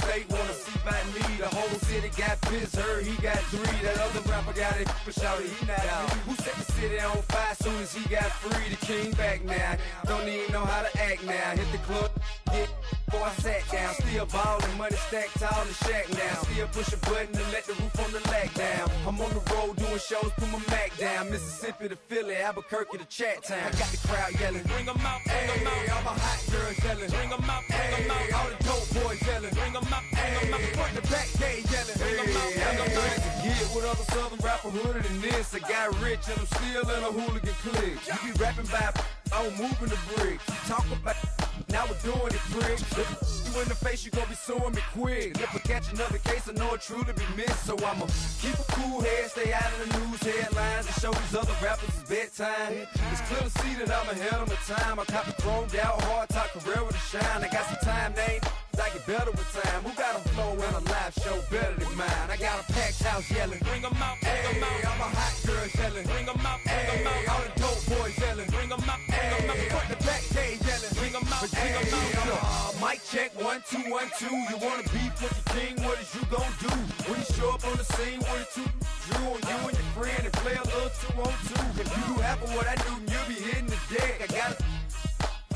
state wanna see by me. The whole city got pissed, heard he got 3. That other rapper got it for shouted, he not out. Who set the city on fire soon as he got free? The king back now, don't even know how to act now. Hit the club, yeah, before I sat down. Still ballin', money stacked tall in the shack now. Still push a button to let the roof on the lag down. I'm on the road doing shows, put my Mac down. Mississippi to Philly, Albuquerque to Chat Town. I got the crowd yelling, bring 'em out, bring 'em out. All my hot girls yelling, bring 'em out, bring 'em out. All the dope boys yelling, bring 'em out, bring 'em out. Front to back, they yelling, bring 'em out, bring 'em out. To get with other southern rapper hooded than this. I got rich and I'm still in a hooligan clique. You be rapping by, I'm moving the bricks. Talk about, now we're doing it, prick. You in the face, you gon' be suing me quick. If I catch another case, I know it truly be missed. So I'ma keep a cool head, stay out of the news headlines, and show these other rappers it's bedtime. It's clear to see that I'm ahead of my time. I cop a chromed out, hard top career with a shine. I got some time, they ain't I get better with time. Who got a flow and a live show better than mine? I got a packed house yelling, bring 'em out, bring 'em out. All my hot girls yelling, bring 'em out, bring 'em out. All the dope boys yelling, bring 'em out, bring 'em out. Front the back, they yelling, bring 'em out, bring 'em out. Mic check, 1 2 1 2. You wanna beef with the king? What is you gon' do? When you show up on the scene, what is you drew on you and your friend and play a little 2 on 2. If you do half of what I do, you'll be hitting the deck. I gotta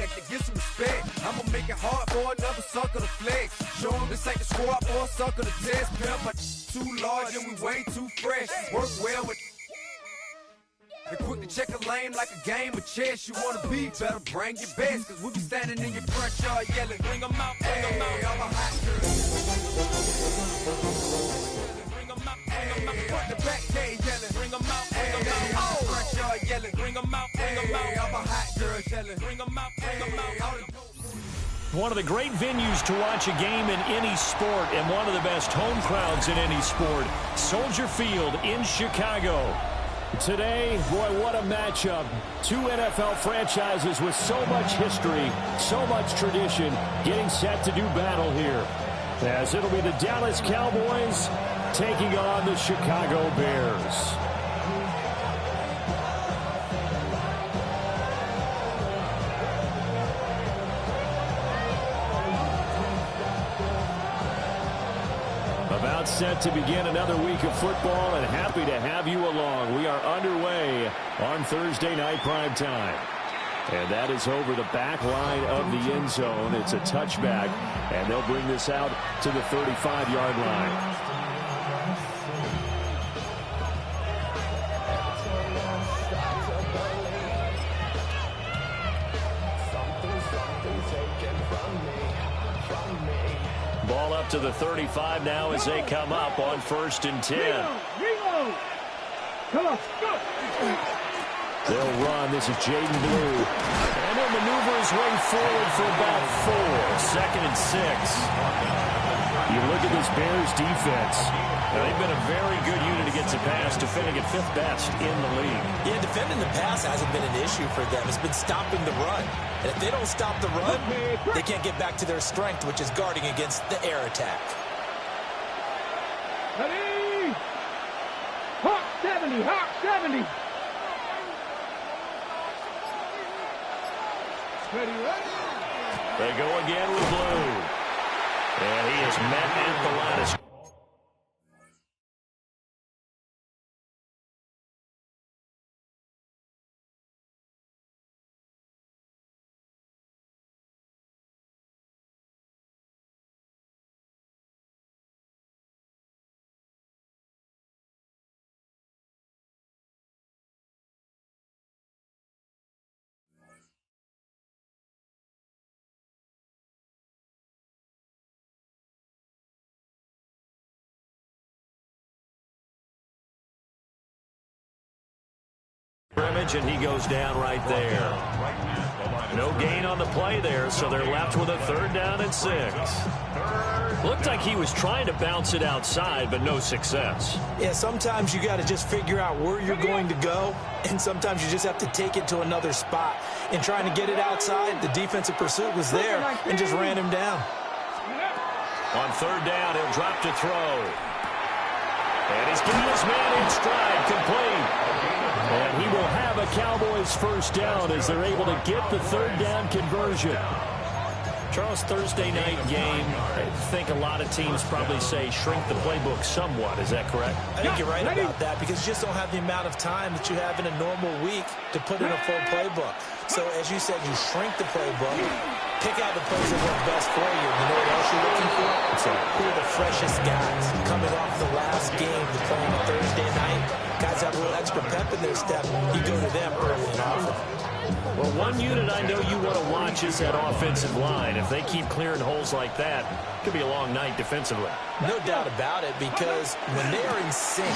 to get some respect. I'ma make it hard for another sucker to flex. Show them this ain't the squad for a sucker to test. Pimp, my too large and we way too fresh. Work well with and quick to check a lane like a game of chess. You wanna be better, bring your best. Cause we be standing in your front yard yelling, bring 'em out, bring 'em out. All my hot girls. Bring 'em out, bring 'em out. Front the back, they yelling, bring 'em out, bring 'em out. All the front yard yelling, bring 'em out, bring 'em out. All my hot girls yelling, bring 'em out, bring 'em out. One of the great venues to watch a game in any sport and one of the best home crowds in any sport, Soldier Field in Chicago. Today, boy, what a matchup. 2 NFL franchises with so much history, so much tradition, getting set to do battle here. As it'll be the Dallas Cowboys taking on the Chicago Bears. About set to begin another week of football, and happy to have you along. We are underway on Thursday night prime time. And that is over the back line of the end zone. It's a touchback, and they'll bring this out to the 35-yard line. Ball up to the 35 now as they come up on 1st and 10. Come on, go. They'll run. This is Jaden Blue. And he'll maneuver his way forward for about 4. 2nd and 6. You look at this Bears defense. They've been a very good unit against the pass, defending at 5th best in the league. Yeah, defending the pass hasn't been an issue for them. It's been stopping the run. And if they don't stop the run, they can't get back to their strength, which is guarding against the air attack. Ready? Hawk 70, Hawk 70. Ready, ready. They go again with Blue. And he is met at the line of scrimmage. And he goes down right there. No gain on the play there, so they're left with a 3rd down and 6. Looked like he was trying to bounce it outside, but no success. Yeah, sometimes you got to just figure out where you're going to go, and sometimes you just have to take it to another spot. And trying to get it outside, the defensive pursuit was there and just ran him down. On 3rd down, he'll drop to throw. And he's got his man in stride, complete. And he will have a Cowboys 1st down as they're able to get the 3rd down conversion. Charles, Thursday night game, I think a lot of teams probably say shrink the playbook somewhat. Is that correct? I think you're right about that because you just don't have the amount of time that you have in a normal week to put in a full playbook. So, as you said, you shrink the playbook, pick out the plays that work best for you. You know what else you're looking for? Who are the freshest guys coming off the last game to play on a Thursday night? Guys have a little extra pep in their step. You go to them early and often. Well, one unit I know you want to watch is that offensive line. If they keep clearing holes like that, it could be a long night defensively. No doubt about it, because when they are in sync,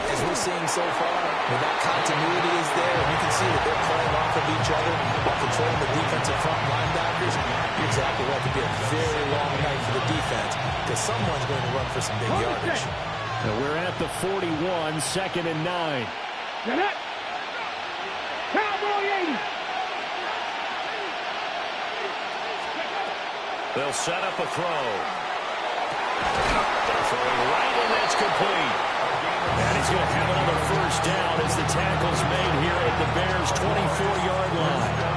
as we're seeing so far, when that continuity is there, and you can see that they're playing off of each other while controlling the defensive front linebackers, you're exactly right. It could be a very long night for the defense because someone's going to run for some big yardage. Now we're at the 41, 2nd and 9. Cowboy 80. They'll set up a throw. Throwing right, and that's complete. And he's going to have another first down as the tackle's made here at the Bears' 24-yard line.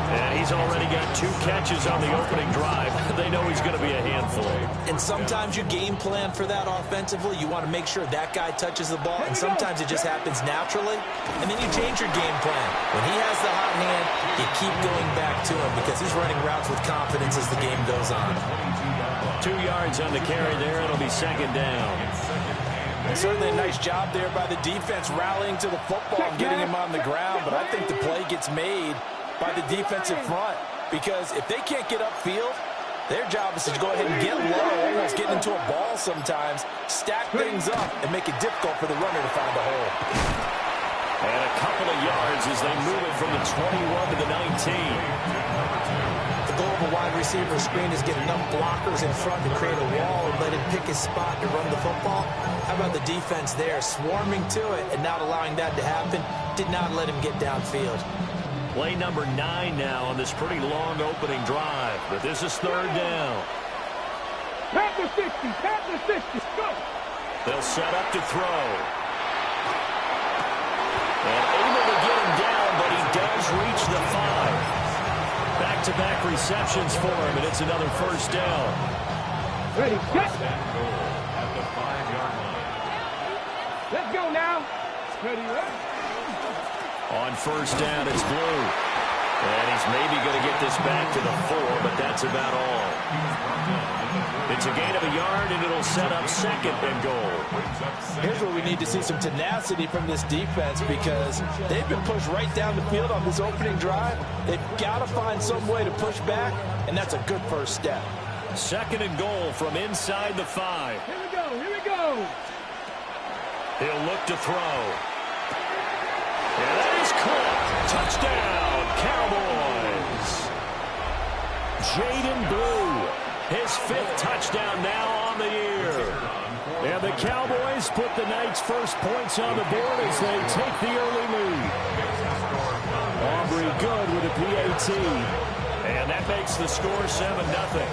And he's already got 2 catches on the opening drive. They know he's going to be a handful. And sometimes you game plan for that offensively. You want to make sure that guy touches the ball, and sometimes it just happens naturally. And then you change your game plan. When he has the hot hand, you keep going back to him because he's running routes with confidence as the game goes on. 2 yards on the carry there. It'll be 2nd down. And certainly a nice job there by the defense rallying to the football and getting him on the ground. But I think the play gets made by the defensive front because if they can't get upfield, their job is to go ahead and get low, almost get into a ball sometimes, stack things up, and make it difficult for the runner to find a hole. And a couple of yards as they move it from the 21 to the 19. The goal of a wide receiver screen is get enough blockers in front to create a wall and let him pick his spot to run the football. How about the defense there, swarming to it and not allowing that to happen? Did not let him get downfield. Play number 9 now on this pretty long opening drive, but this is 3rd down. Tap the 60, go! They'll set up to throw. And able to get him down, but he does reach the 5. Back-to-back receptions for him, and it's another first down. Ready, set! Let's go now! Ready? On first down, it's Blue. And he's maybe going to get this back to the 4, but that's about all. It's a gain of a yard, and it'll set up 2nd and goal. Here's where we need to see some tenacity from this defense because they've been pushed right down the field on this opening drive. They've got to find some way to push back, and that's a good first step. 2nd and goal from inside the 5. Here we go! He'll look to throw. And that is caught. Touchdown, Cowboys. Jaden Blue, his 5th touchdown now on the year. And the Cowboys put the night's first points on the board as they take the early lead. Aubrey good with a PAT. And that makes the score 7-0.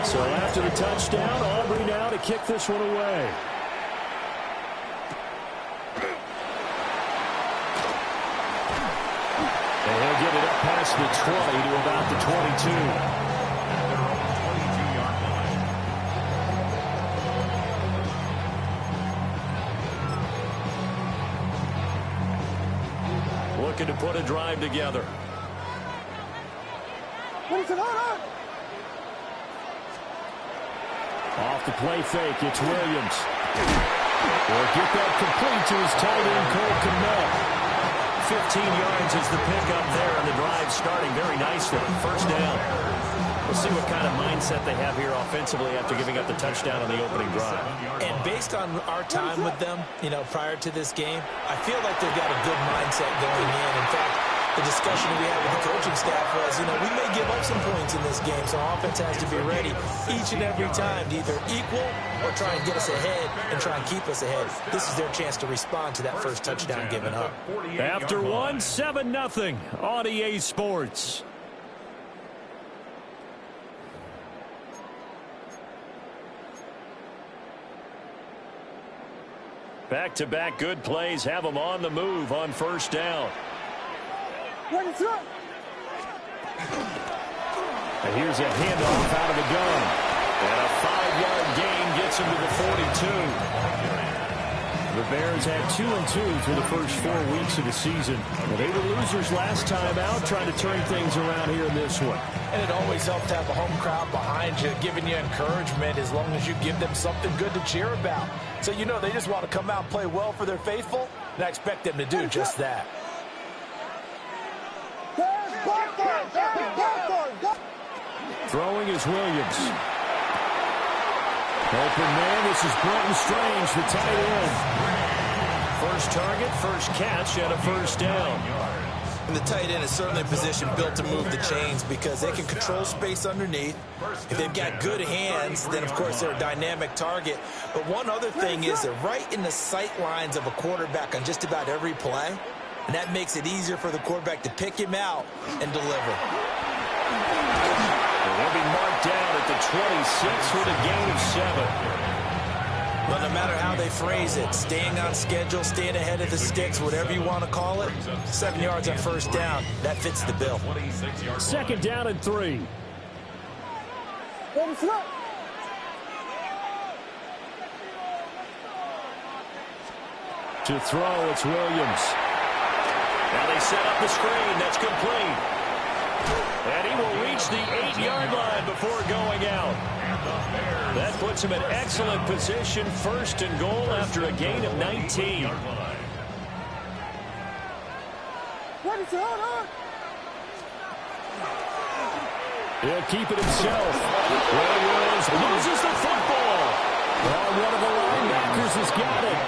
So after the touchdown, Aubrey now to kick this one away. And he'll get it up past the 20 to about the 22. Looking to put a drive together. Off the play fake, it's Williams. Will get that complete to his tight end, Cole Kmet. 15 yards is the pickup there, and the drive starting very nicely. First down. We'll see what kind of mindset they have here offensively after giving up the touchdown on the opening drive. And based on our time with them, prior to this game, I feel like they've got a good mindset going in. In fact, the discussion we had with the coaching staff was, we may give up some points in this game, so offense has to be ready each and every time to either equal or try and get us ahead and try and keep us ahead. This is their chance to respond to that first touchdown given up. After 7-0 on EA Sports. Back-to-back good plays have them on the move on first down. And here's a handoff out of the gun. And a 5-yard gain gets him to the 42. The Bears had 2-2 through the first 4 weeks of the season. Well, they were losers last time out, trying to turn things around here in this one. And it always helps to have a home crowd behind you, giving you encouragement as long as you give them something good to cheer about. So you know they just want to come out and play well for their faithful, and I expect them to do just that. Throwing is Williams. Open man, this is Brenton Strange, the tight end. First target, first catch, and a first down. And the tight end is certainly a position built to move the chains because they can control space underneath. If they've got good hands, then of course they're a dynamic target. But one other thing is they're right in the sight lines of a quarterback on just about every play. And that makes it easier for the quarterback to pick him out and deliver. They'll be marked down at the 26 with a gain of 7. But no matter how they phrase it, staying on schedule, staying ahead of the sticks, whatever you want to call it, 7 yards on first down, that fits the bill. Second down and 3. To throw, it's Williams. Now they set up the screen. That's complete. And he will reach the 8-yard line before going out. That puts him in excellent position, first and goal after a gain of 19. He'll keep it himself. Williams loses the football. Well, one of the linebackers has got it.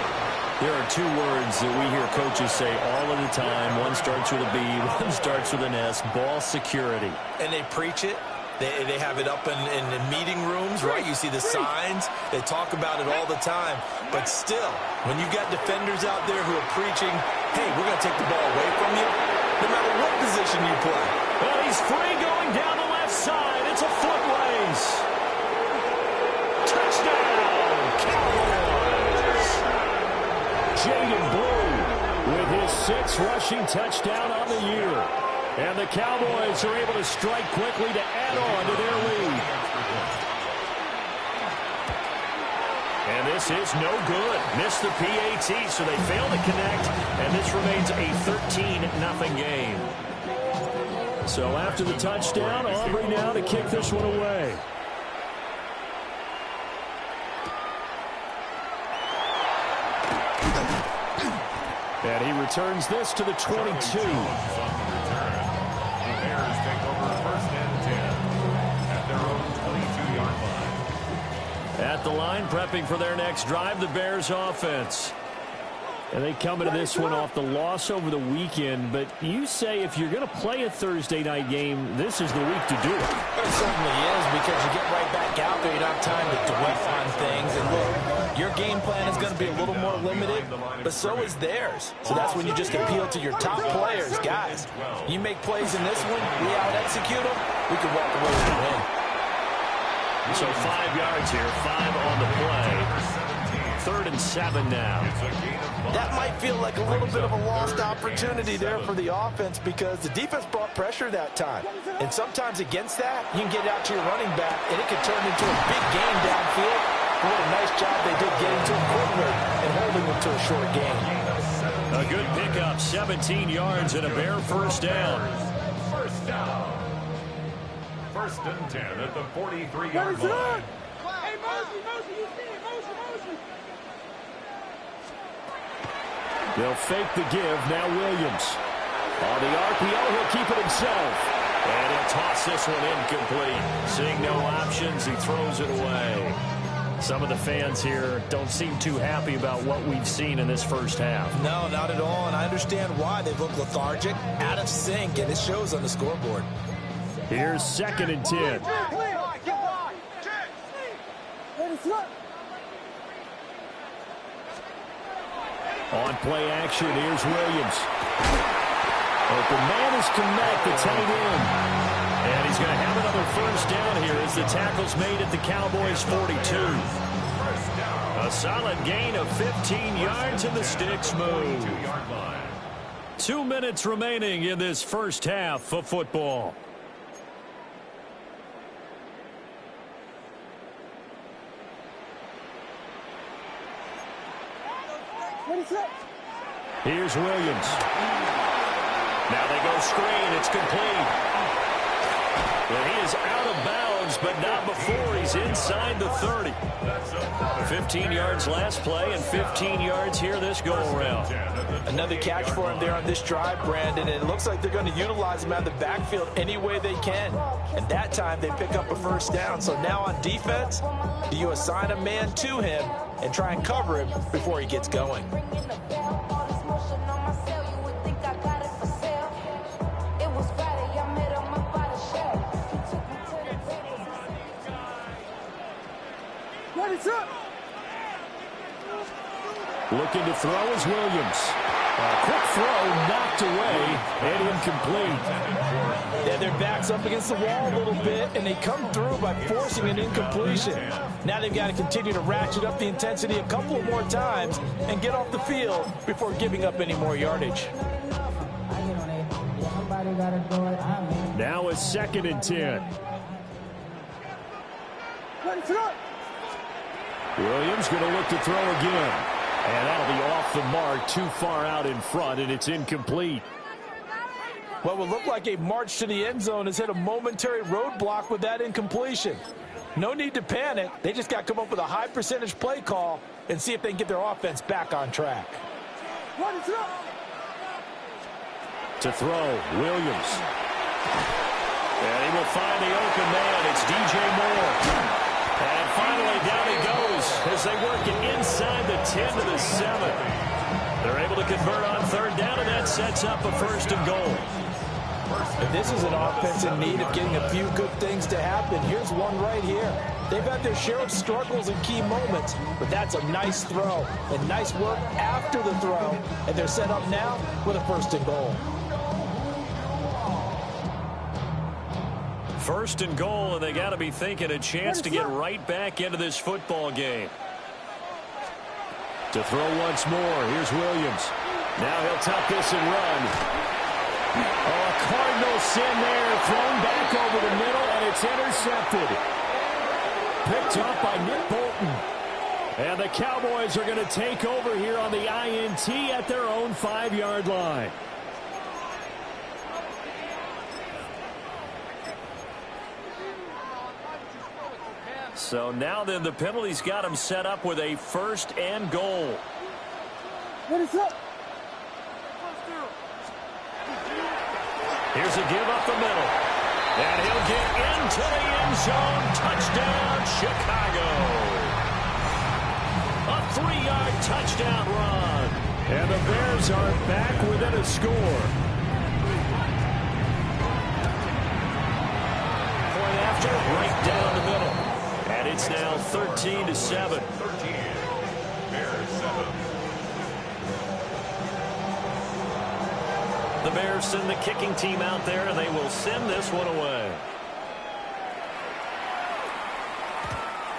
There are 2 words that we hear coaches say all of the time. One starts with a B, one starts with an S. Ball security. And they preach it. They have it up in meeting rooms, right? You see the signs. They talk about it all the time. But still, when you've got defenders out there who are preaching, hey, we're going to take the ball away from you, no matter what position you play. Well, he's free going down the left side. It's a foot race. Touchdown, Cowboys. Jaden Blue with his 6th rushing touchdown on the year. And the Cowboys are able to strike quickly to add on to their lead. And this is no good. Missed the PAT, so they fail to connect. And this remains a 13-0 game. So after the touchdown, Aubrey now to kick this one away. And he returns this to the 22. At the line, prepping for their next drive, the Bears offense. And they come into this one off the loss over the weekend. But you say if you're going to play a Thursday night game, this is the week to do it. It certainly is, because you get right back out there. You don't have time to dwell on things. And look, your game plan is going to be a little more limited, but so is theirs. So that's when you just appeal to your top players. Guys, you make plays in this one, we out-execute them, we can walk away with a win. So 5 yards here, 5 on the play. 3rd and 7 now. That might feel like a little bit of a lost opportunity there for the offense because the defense brought pressure that time. And sometimes against that, you can get out to your running back, and it could turn into a big game downfield. What a nice job they did getting to him quickly and holding him to a short gain. A good pickup, 17 yards and a Bear first down. First down. 1st and 10 at the 43-yard line. Hey, motion, you see it, motion. They'll fake the give. Now Williams. On the RPO, he'll keep it himself. And he'll toss this one incomplete. Seeing no options, he throws it away. Some of the fans here don't seem too happy about what we've seen in this first half. No, not at all, and I understand why. They look lethargic, out of sync, and it shows on the scoreboard. Here's 2nd and 10. On play action, here's Williams. Open man is Kmet, the tight end. And he's going to have another first down here as the tackle's made at the Cowboys' 42. A solid gain of 15 yards and the sticks move. 2 minutes remaining in this first half of football. Here's Williams. Now they go screen. It's complete. And he is out of bounds, but not before he's inside the 30. 15 yards last play and 15 yards here this go-around. Another catch for him there on this drive, Brandon, and it looks like they're going to utilize him out of the backfield any way they can. And that time they pick up a first down. So now on defense, do you assign a man to him and try and cover him before he gets going? Looking to throw is Williams. A quick throw knocked away and incomplete. Yeah, their back's up against the wall a little bit, and they come through by forcing an incompletion. Now they've got to continue to ratchet up the intensity a couple of more times and get off the field before giving up any more yardage. Now a 2nd and 10. Williams going to look to throw again. And that'll be off the mark, too far out in front, and it's incomplete. What would look like a march to the end zone has hit a momentary roadblock with that incompletion. No need to panic. They just got to come up with a high percentage play call and see if they can get their offense back on track. To throw, Williams. And he will find the open man. It's DJ Moore. And finally, down he goes as they work it inside the 10 to the 7. They're able to convert on 3rd down, and that sets up a 1st and goal. And this is an offense in need of getting a few good things to happen. Here's one right here. They've had their share of struggles in key moments, but that's a nice throw and nice work after the throw. And they're set up now with a 1st and goal. 1st and goal, and they got to be thinking a chance to get right back into this football game. To throw once more, here's Williams. Now he'll tuck this and run. Oh, a Cardinal sin there, thrown back over the middle, and it's intercepted. Picked up by Nick Bolton. And the Cowboys are going to take over here on the INT at their own 5-yard line. So now then the penalty's got him set up with a 1st and goal. Here's a give up the middle. And he'll get into the end zone. Touchdown, Chicago. A 3-yard touchdown run. And the Bears are back within a score. Point after, right down the middle. And it's now 13 to 7. 13, Bears 7. The Bears send the kicking team out there, and they will send this one away.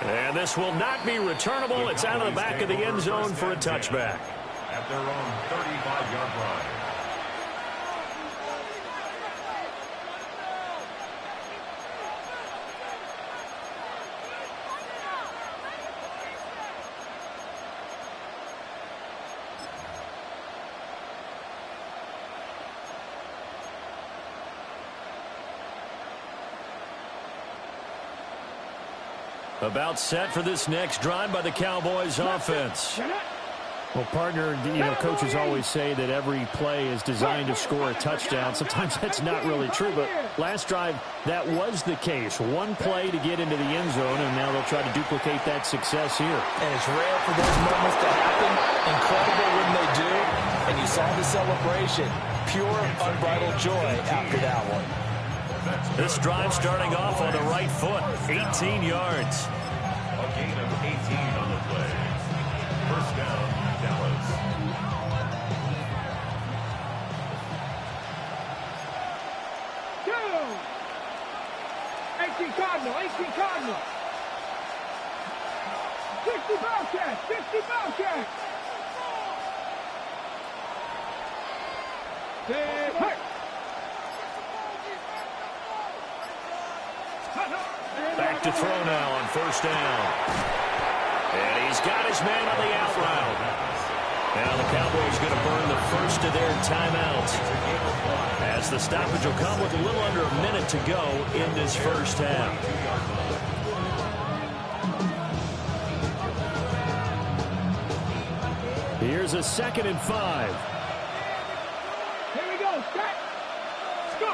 And this will not be returnable. It's out of the back of the end zone for a touchback. At their own 35-yard line. About set for this next drive by the Cowboys offense. Well, partner, coaches always say that every play is designed to score a touchdown. Sometimes that's not really true, but last drive, that was the case. One play to get into the end zone, and now they'll try to duplicate that success here. And it's rare for those moments to happen. Incredible when they do. And you saw the celebration. Pure, unbridled joy after that one. This drive starting off on the right foot, 18 yards. A gain of 18 on the play. 1st down, Dallas. Go! 18 Cardinal, 18 Cardinal. 60 Bobcats, 60 Bobcats. Hey! Back to throw now on 1st down. And he's got his man on the out route. Now the Cowboys going to burn the first of their timeouts, as the stoppage will come with a little under a minute to go in this first half. Here's a 2nd and 5. Here we go. Set. Let's go.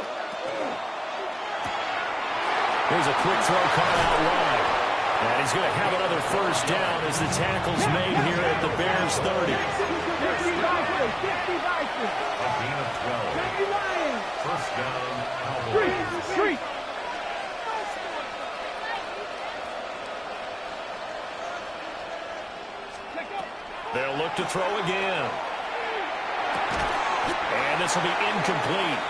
Here's a quick throw caught out wide. And he's going to have another first down as the tackle's made here at the Bears 30. 50 Vikings. 50 Vikings. A gain of 12. 50 Lions. First down, Cowboys. Three. They'll look to throw again. And this will be incomplete.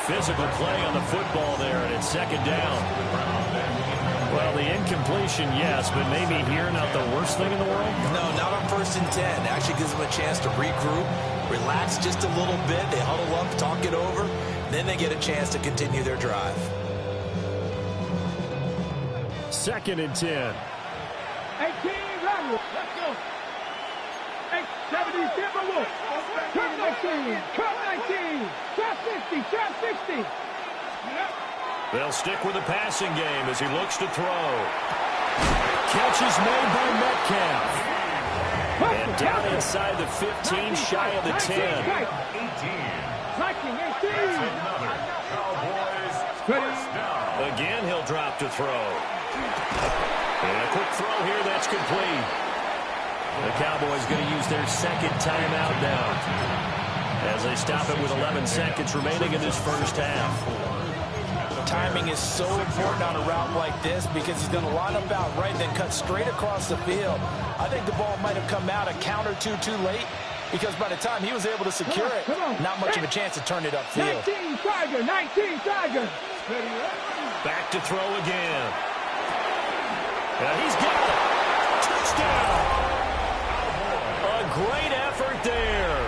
Physical play on the football there, and it's 2nd down. Well, the incompletion, yes, but maybe here not the worst thing in the world? No, not on 1st and 10. Actually gives them a chance to regroup, relax just a little bit. They huddle up, talk it over. Then they get a chance to continue their drive. 2nd and 10. 18, Rebel. Let's go. 70, Timberwolves. Turn 19. Turn 19. Shot 60. Shot 60. They'll stick with the passing game as he looks to throw. Catch is made by Metcalf. And down inside the 15, shy of the 10. 18. Striking 18. Another Cowboys first down. Again, he'll drop to throw. And a quick throw here, that's complete. The Cowboys going to use their 2nd timeout now, as they stop it with 11 seconds remaining in this first half. Timing is so important on a route like this because he's going to line up out right, then cut straight across the field. I think the ball might have come out a count or two too late, because by the time he was able to secure it, not much of a chance to turn it upfield. 19 Tiger. 19 Tiger. Back to throw again. And he's got it. Touchdown. A great effort there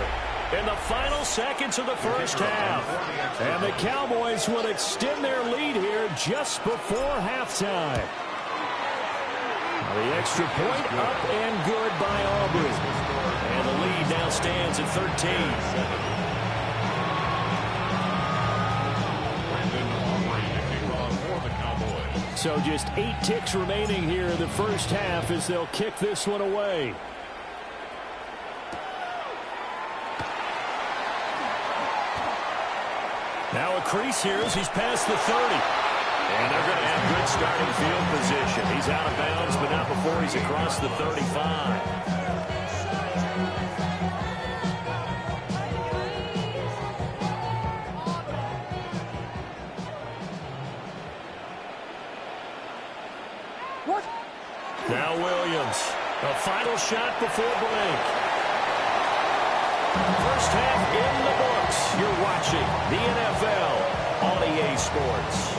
in the final seconds of the first half. And the Cowboys will extend their lead here just before halftime. The extra point up and good by Aubrey. And the lead now stands at 13. So just 8 ticks remaining here in the first half as they'll kick this one away. Now a crease here as he's past the 30. And they're going to have good starting field position. He's out of bounds, but not before he's across the 35. Now Williams, a final shot before break. First half in the books. You're watching the NFL on EA Sports.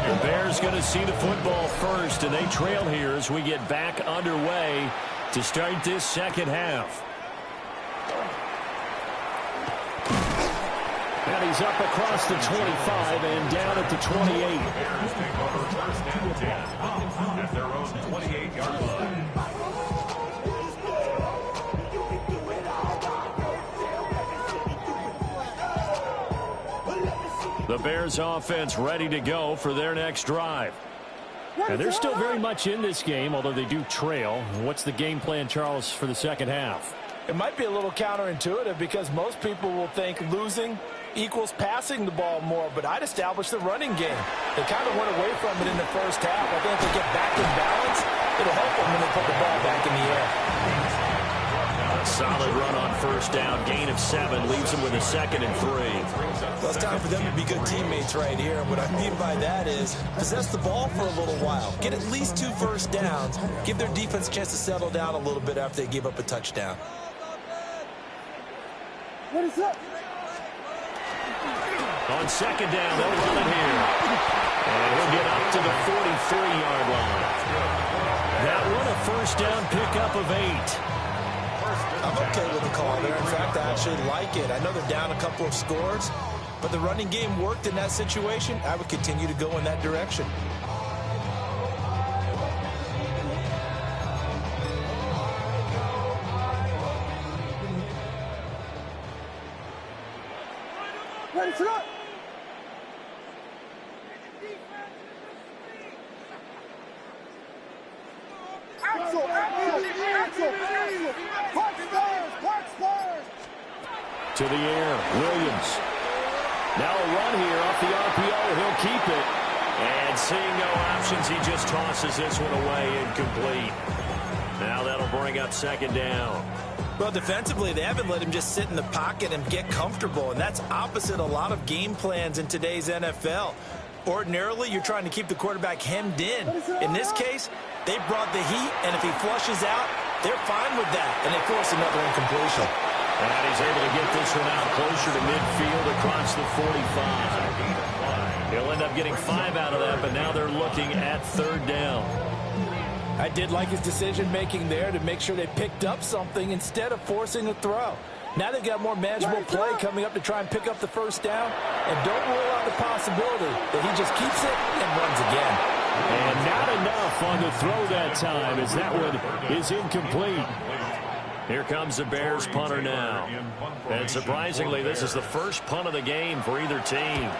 The Bears going to see the football first, and they trail here as we get back underway to start this second half. And he's up across the 25 and down at the 28. Bears take over 1st and 10 at their own 28-yard line. The Bears offense ready to go for their next drive. And they're still very much in this game, although they do trail. What's the game plan, Charles, for the second half? It might be a little counterintuitive because most people will think losing equals passing the ball more, but I'd establish the running game. They kind of went away from it in the first half. I think if they get back in balance, it'll help them when they put the ball back in the air. A solid run on first down. Gain of 7 leaves them with a 2nd and 3. Well, it's time for them to be good teammates right here. And what I mean by that is possess the ball for a little while. Get at least 2 first downs. Give their defense a chance to settle down a little bit after they give up a touchdown. What is up? On second down, they'll run it here. And he'll get up to the 43-yard line. That one a first down pickup of 8. I'm okay with the call there. In fact, I actually like it. I know they're down a couple of scores, but the running game worked in that situation. I would continue to go in that direction. Listen up. Axel. Park Spurs. To the air, Williams. Now a run here off the RPO. He'll keep it. And seeing no options, he just tosses this one away, incomplete. Now that'll bring up second down. Well, defensively, they haven't let him just sit in the pocket and get comfortable, and that's opposite a lot of game plans in today's NFL. Ordinarily, you're trying to keep the quarterback hemmed in. In this case, they brought the heat, and if he flushes out, they're fine with that, and they force another incompletion. And he's able to get this one out closer to midfield across the 45. He'll end up getting 5 out of that, but now they're looking at third down. I did like his decision-making there to make sure they picked up something instead of forcing a throw. Now they've got more manageable play coming up to try and pick up the first down, and don't rule out the possibility that he just keeps it and runs again. And not enough on the throw that time, as that one is incomplete. Here comes the Bears punter now. And surprisingly, this is the first punt of the game for either team.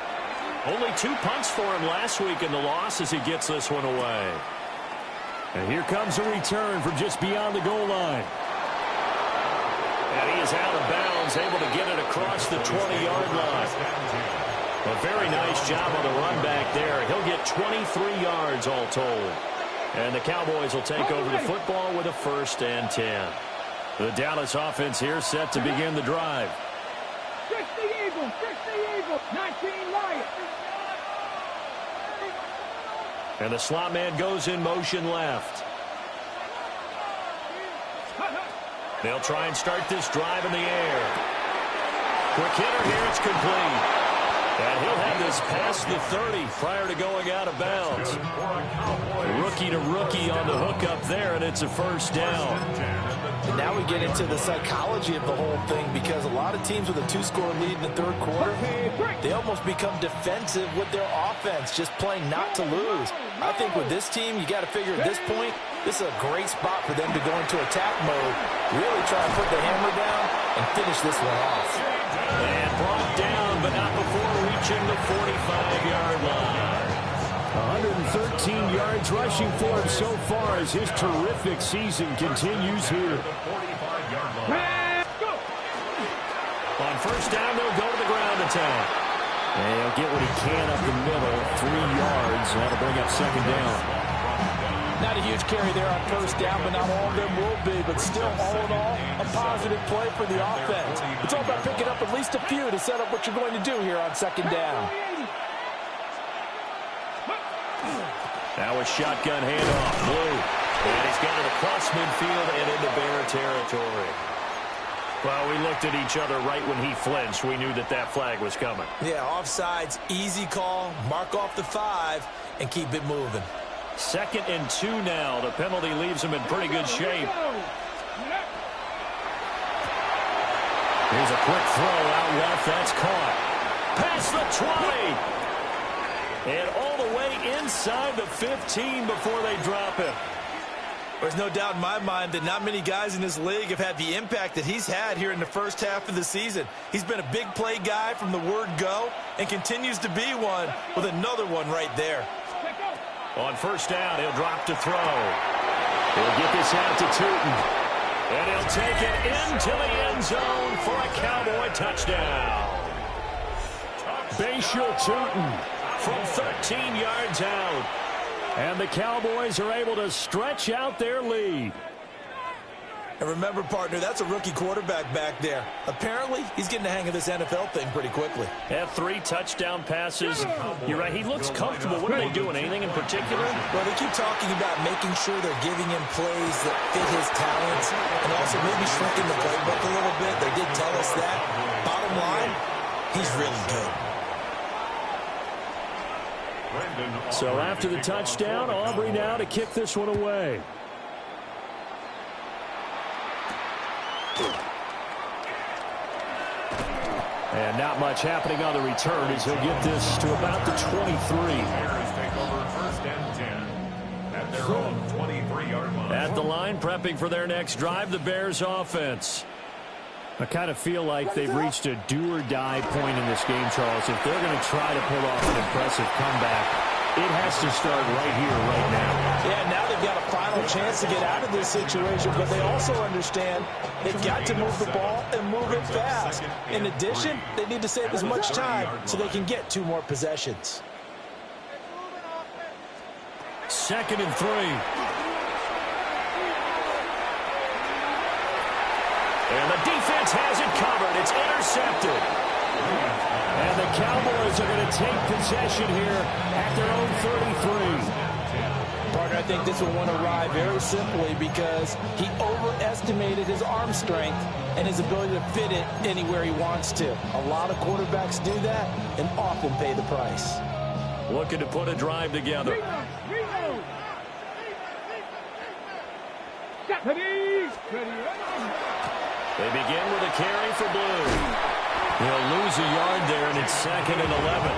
Only 2 punts for him last week in the loss as he gets this one away. And here comes a return from just beyond the goal line. And he is out of bounds, able to get it across the 20-yard line. A very nice job on the run back there. He'll get 23 yards all told. And the Cowboys will take over the football with a 1st and 10. The Dallas offense here set to begin the drive. 60 Eagles, 19 Lions. And the slot man goes in motion left. They'll try and start this drive in the air. Quick hitter here, it's complete. And he'll have this past the 30 prior to going out of bounds. Rookie to rookie on the hook up there, and it's a 1st down. And now we get into the psychology of the whole thing, because a lot of teams with a 2-score lead in the third quarter, they almost become defensive with their offense, just playing not to lose. I think with this team, you got to figure at this point, this is a great spot for them to go into attack mode, really try and put the hammer down and finish this one off. And brought down, but not before reaching the 45-yard line. 113 yards rushing for him so far as his terrific season continues here. On 1st down, they'll go to the ground attack. And he'll get what he can up the middle, 3 yards. That'll bring up second down. Not a huge carry there on 1st down, but not all of them will be. But still, all in all, a positive play for the offense. It's all about picking up at least a few to set up what you're going to do here on 2nd down. Now a shotgun handoff, Blue. And he's got it across midfield and into Bear territory. Well, we looked at each other right when he flinched. We knew that that flag was coming. Yeah, offsides, easy call, mark off the 5, and keep it moving. 2nd and 2 now. The penalty leaves him in pretty good shape. Here's a quick throw out left. That's caught. Past the 20. And all the way inside the 15 before they drop him. There's no doubt in my mind that not many guys in this league have had the impact that he's had here in the first half of the season. He's been a big play guy from the word go and continues to be one with another one right there. On 1st down, he'll drop to throw. He'll get this out to Tootin. And he'll take it into the end zone for a Cowboy touchdown. Bashal Tootin from 13 yards out. And the Cowboys are able to stretch out their lead. And remember, partner, that's a rookie quarterback back there. Apparently, he's getting the hang of this NFL thing pretty quickly. Had 3 touchdown passes. You're right, he looks comfortable. What are they doing? Anything in particular? Well, they keep talking about making sure they're giving him plays that fit his talents and also maybe shrinking the playbook a little bit. They did tell us that. Bottom line, he's really good. So after the touchdown, Aubrey now to kick this one away. And not much happening on the return as he'll get this to about the 23. Take over 1st and 10 at their own 23-yard line. At the line, prepping for their next drive, the Bears offense. I kind of feel like they've reached a do-or-die point in this game, Charles. If they're going to try to pull off an impressive comeback, it has to start right here, right now. Yeah, now they've got a final chance to get out of this situation, but they also understand they've got to move the ball and move it fast. In addition, they need to save as much time so they can get 2 more possessions. 2nd and 3. And the defense has it covered. It's intercepted. And the Cowboys are going to take possession here at their own 33. Partner, I think this will want to ride very simply because he overestimated his arm strength and his ability to fit it anywhere he wants to. A lot of quarterbacks do that and often pay the price. Looking to put a drive together. They begin with a carry for Blue. He'll lose a yard there, and it's 2nd and 11.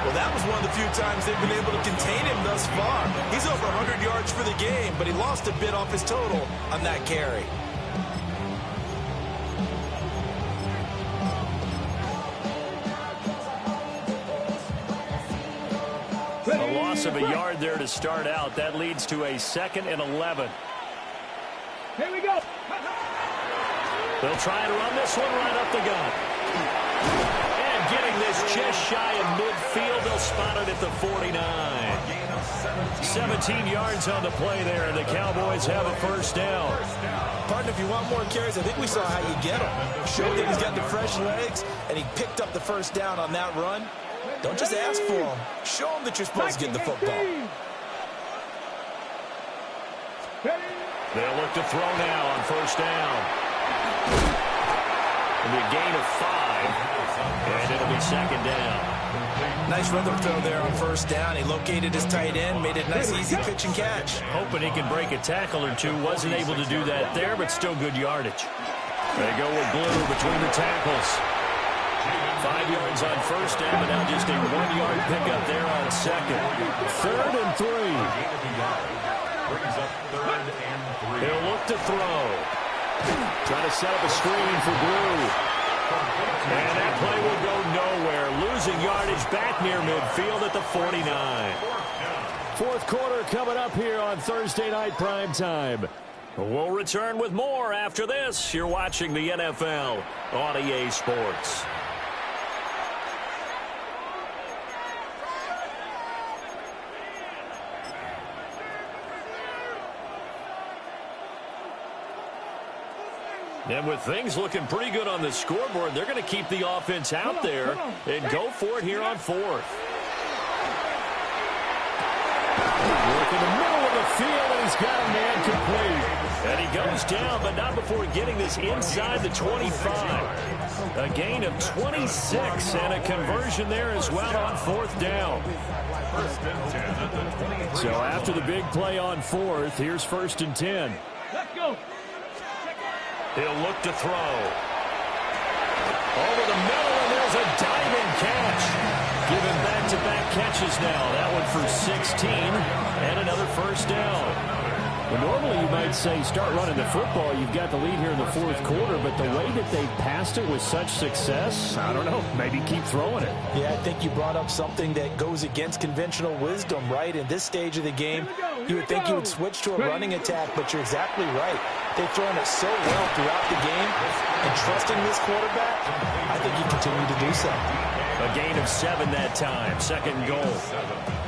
Well, that was one of the few times they've been able to contain him thus far. He's over 100 yards for the game, but he lost a bit off his total on that carry. A loss of a yard there to start out. That leads to a 2nd and 11. Here we go. They'll try to run this one right up the gut. And getting this just shy of midfield, they'll spot it at the 49. 17 yards on the play there, and the Cowboys have a first down. Partner, if you want more carries, I think we saw how you get him. Showed that he's got the fresh legs, and he picked up the first down on that run. Don't just ask for him. Show him that you're supposed to get the football. They'll look to throw now on first down. It'll be a gain of 5, and it'll be 2nd down. Nice rhythm throw there on first down. He located his tight end, made it a nice, easy pitch and catch. Hoping he can break a tackle or two. Wasn't able to do that there, but still good yardage. They go with Blue between the tackles. 5 yards on first down, but now just a 1-yard pickup there on 2nd. 3rd and 3. Brings up 3rd and 3. He'll look to throw. Trying to set up a screen for Blue. And that play will go nowhere. Losing yardage back near midfield at the 49. 4th quarter coming up here on Thursday Night Primetime. We'll return with more after this. You're watching the NFL on EA Sports. And with things looking pretty good on the scoreboard, they're going to keep the offense out there and go for it here on 4th. Work in the middle of the field, and he's got a man complete. And he goes down, but not before getting this inside the 25. A gain of 26 and a conversion there as well on 4th down. 1st and 10 at the 23. So after the big play on 4th, here's 1st and 10. Let's go. He'll look to throw. Over the middle, and there's a diving catch. Giving back-to-back catches now. That one for 16, and another first down. Well, normally you might say start running the football. You've got the lead here in the 4th quarter, but the way that they passed it with such success, I don't know, maybe keep throwing it. Yeah, I think you brought up something that goes against conventional wisdom, right? In this stage of the game, you would think you would switch to a running attack, but you're exactly right. They've thrown it so well throughout the game, and trusting this quarterback, I think you continue to do so. A gain of 7 that time, 2nd goal.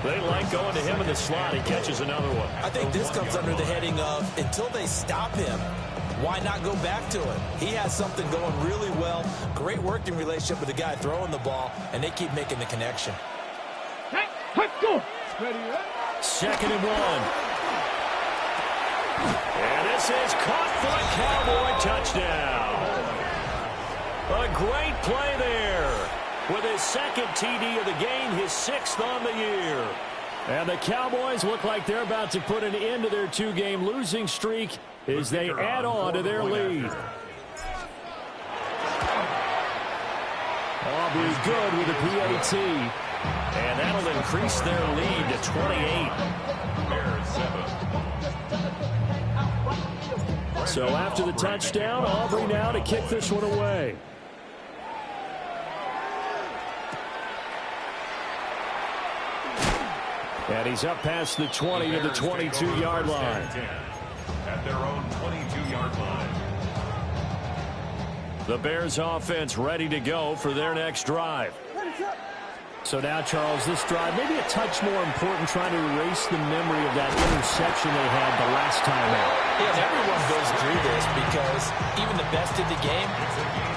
They like going to him in the slot. He catches another one. I think this comes under the heading of, until they stop him, why not go back to him? He has something going really well, great working relationship with the guy throwing the ball, and they keep making the connection. Let's go. 2nd and 1. And this is caught for a Cowboy touchdown. A great play there. With his 2nd TD of the game, his 6th on the year. And the Cowboys look like they're about to put an end to their 2-game losing streak as they add on to their lead. Aubrey good with the PAT. And that'll increase their lead to 28. Bears 7. So after the touchdown, Aubrey now to kick this one away. And he's up past the 20 to the 22-yard line. At their own 22-yard line. The Bears offense ready to go for their next drive. So now, Charles, this drive maybe a touch more important, trying to erase the memory of that interception they had the last time out. Yeah, and everyone goes through this because even the best in the game,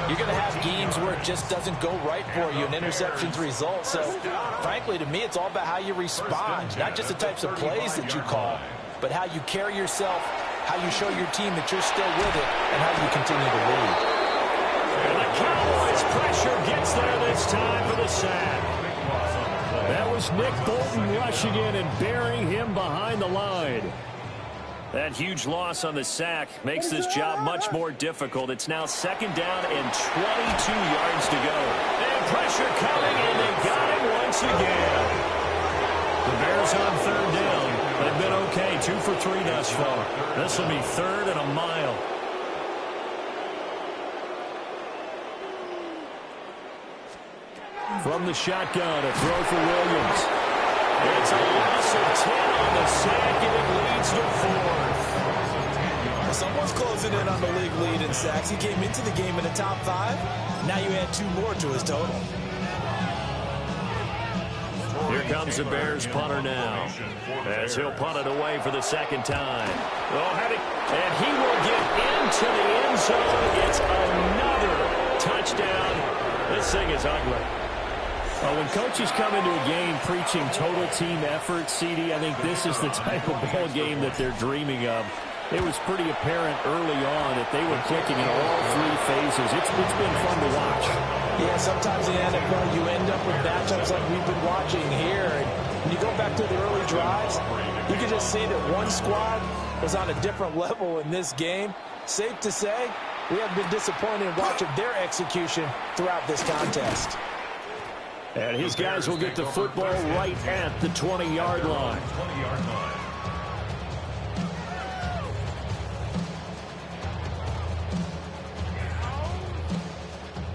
you're going to have games where it just doesn't go right for you, and interceptions result. So, frankly, to me, it's all about how you respond, not just the types of plays that you call, but how you carry yourself, how you show your team that you're still with it, and how you continue to lead. And the Cowboys' pressure gets there this time for the sack. That was Nick Bolton rushing in and burying him behind the line. That huge loss on the sack makes this job much more difficult. It's now 2nd down and 22 yards to go. And pressure coming, and they got him once again. The Bears on 3rd down. They've been okay, 2 for 3 thus far. This will be 3rd and a mile. From the shotgun, a throw for Williams. It's a loss of 10 on the sack, and it leads to 4th. Someone's closing in on the league lead in sacks. He came into the game in the top 5. Now you add 2 more to his total. Here comes the Bears punter now, as he'll punt it away for the 2nd time. And he will get into the end zone. It's another touchdown. This thing is ugly. When coaches come into a game preaching total team effort, CD, I think this is the type of ball game that they're dreaming of. It was pretty apparent early on that they were clicking in all 3 phases. It's been fun to watch. Yeah, sometimes in the NFL you end up with matchups like we've been watching here. And when you go back to the early drives, you can just see that one squad was on a different level in this game. Safe to say, we have been disappointed in watching their execution throughout this contest. And his guys will get the football right at the 20-yard line.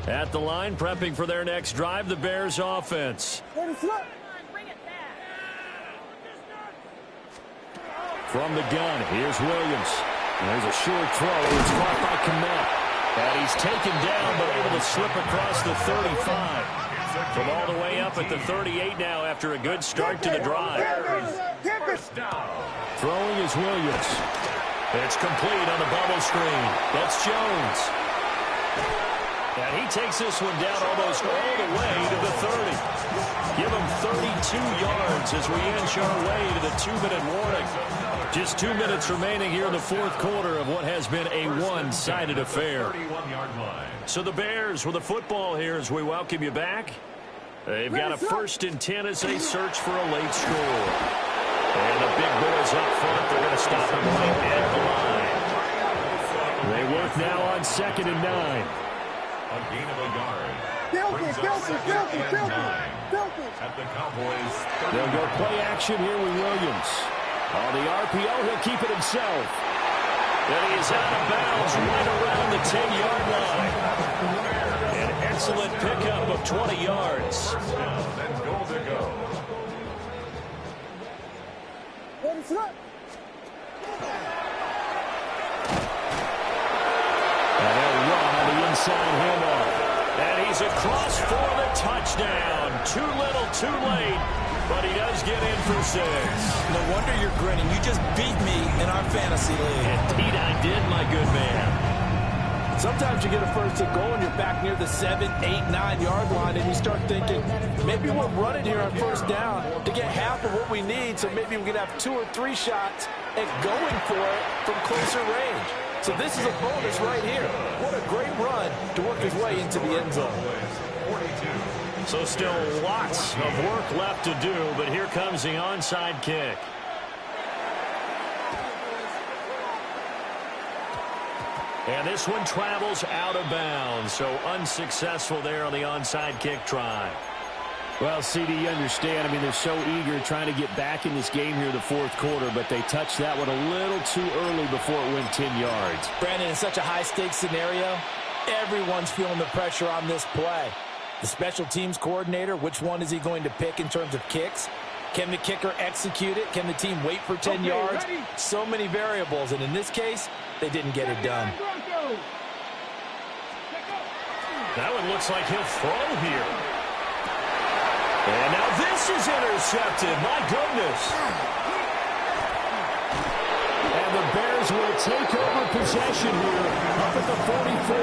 At the line, prepping for their next drive, the Bears offense. From the gun, here's Williams. There's a short throw. It's caught by Kmet. And he's taken down, but able to slip across the 35. From all the way up at the 38 now after a good start to the drive. Throwing is Williams. It's complete on the bubble screen. That's Jones. And he takes this one down almost all the way to the 30. Give him 32 yards as we inch our way to the 2-minute warning. Just 2 minutes remaining here in the 4th quarter of what has been a one-sided affair. So the Bears with the football here as we welcome you back. They've got a 1st and 10 as they search for a late score. And the big boys up front, they're going to stop them right at the line. They work now on 2nd and 9. A gain of a yard. Brings up 2nd and 9. At the Cowboys. They'll go play action here with Williams. On the RPO, he'll keep it himself. And he is out of bounds right around the 10-yard line. An excellent pickup of 20 yards. And goal to go. And they'll run on the inside handoff. And he's across for the touchdown. Too little, too late. But he does get in for 6. No wonder you're grinning. You just beat me in our fantasy league. Indeed I did, my good man. Sometimes you get a 1st and goal and you're back near the 7, 8, 9-yard line and you start thinking, maybe we're running here on 1st down to get half of what we need, so maybe we can have 2 or 3 shots at going for it from closer range. So this is a bonus right here. What a great run to work his way into the end zone. 42. So still lots of work left to do, but here comes the onside kick. And this one travels out of bounds, so unsuccessful there on the onside kick try. Well, CD, you understand. I mean, they're so eager trying to get back in this game here in the fourth quarter, but they touched that one a little too early before it went 10 yards. Brandon, in such a high-stakes scenario, everyone's feeling the pressure on this play. The special teams coordinator, which one is he going to pick in terms of kicks? Can the kicker execute it? Can the team wait for 10 yards? Ready. So many variables, and in this case, they didn't get it done. That one looks like he'll throw here. And now this is intercepted. My goodness. And the Bears will take over possession here up at the 44.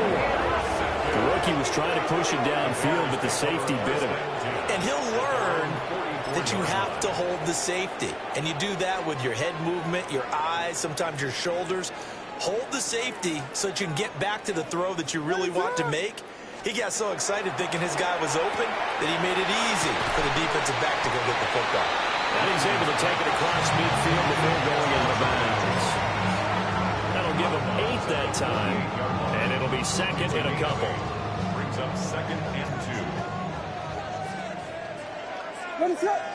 The rookie was trying to push it downfield, but the safety bit him. And he'll learn that you have to hold the safety. And you do that with your head movement, your eyes, sometimes your shoulders. Hold the safety so that you can get back to the throw that you really want to make. He got so excited thinking his guy was open that he made it easy for the defensive back to go get the football. And he's able to take it across midfield before going out of bounds. That'll give him 8 that time, and it'll be second and a couple. Brings up 2nd and 2. What is that?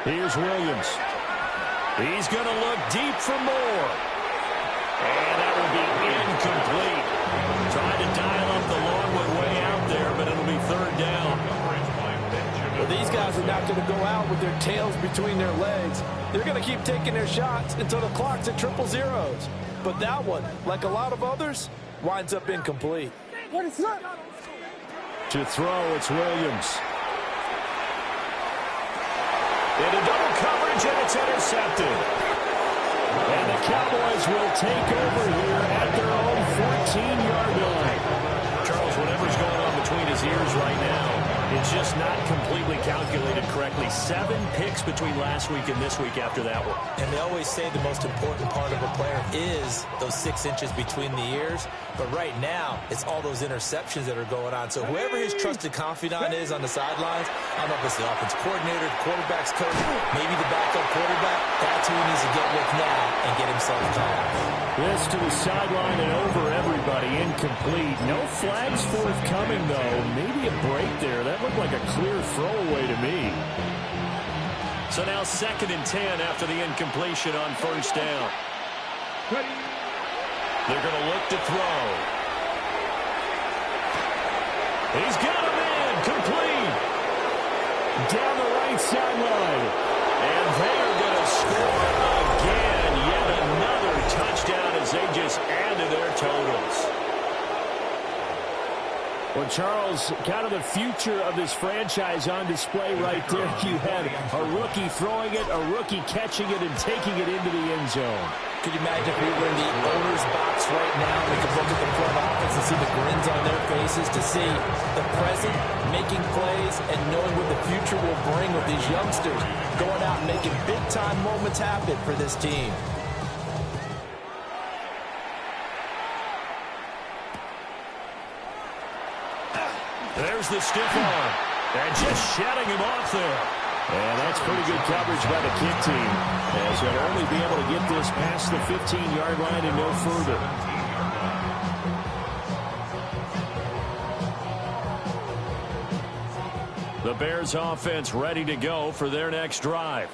Here's Williams. He's going to look deep for more. And that will be incomplete. Trying to dial up the long one way out there, but it'll be 3rd down. Well, these guys are not going to go out with their tails between their legs. They're going to keep taking their shots until the clock's at 000. But that one, like a lot of others, winds up incomplete. What is that? To throw, it's Williams. Into double coverage, and it's intercepted. And the Cowboys will take over here at their own 14-yard line. Charles, whatever's going on between his ears right now, it's just not completely calculated correctly. 7 picks between last week and this week after that one. And they always say the most important part of a player is those 6 inches between the ears. But right now, it's all those interceptions that are going on. So whoever his trusted confidant is on the sidelines, I don't know if it's the offense coordinator, the quarterback's coach, maybe the backup quarterback, that's who he needs to get with now and get himself calm. This to the sideline and over everybody, incomplete. No flags forthcoming, though. Maybe a break there. That looked like a clear throwaway to me. So now 2nd and 10 after the incompletion on 1st down. They're going to look to throw. He's got him in, complete. Down the right sideline. And they are going to score again. Yet another touchdown as they just add to their totals. Well, Charles, kind of the future of this franchise on display right there. You had a rookie throwing it, a rookie catching it, and taking it into the end zone. Could you imagine if we were in the owner's box right now, we could look at the front office and see the grins on their faces, to see the present making plays and knowing what the future will bring with these youngsters going out and making big-time moments happen for this team. There's the stiff arm. And just shutting him off there. And that's pretty good coverage by the kick team, as they'll only be able to get this past the 15-yard line and no further. The Bears offense ready to go for their next drive.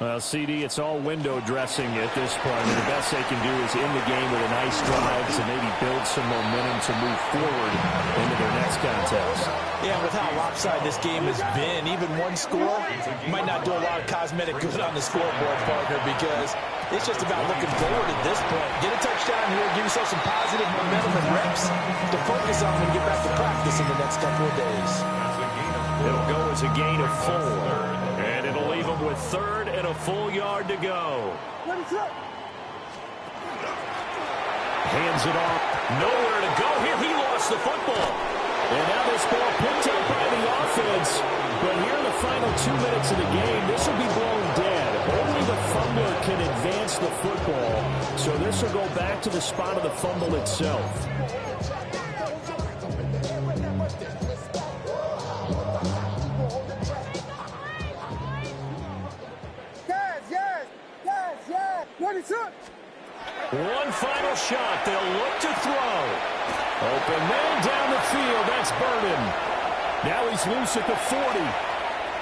Well, CD, it's all window dressing at this point. And the best they can do is end the game with a nice drive to maybe build some momentum to move forward into their next contest. Yeah, with how lopsided this game has been, even one score might not do a lot of cosmetic good on the scoreboard, partner, because it's just about looking forward at this point. Get a touchdown here, give yourself some positive momentum and reps to focus on when you get back to practice in the next couple of days. It'll go as a gain of 4, and it'll leave them with 3rd and a full yard to go. Hands it off. Nowhere to go here. He lost the football. And now this ball picked up by the offense. But here in the final 2 minutes of the game, this will be blown dead. Only the fumbler can advance the football. So this will go back to the spot of the fumble itself. One final shot. They'll look to throw. Open man down the field. That's Burden. Now he's loose at the 40.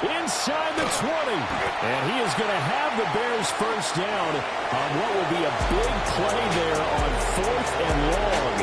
Inside the 20. And he is going to have the Bears first down on what will be a big play there on 4th and long.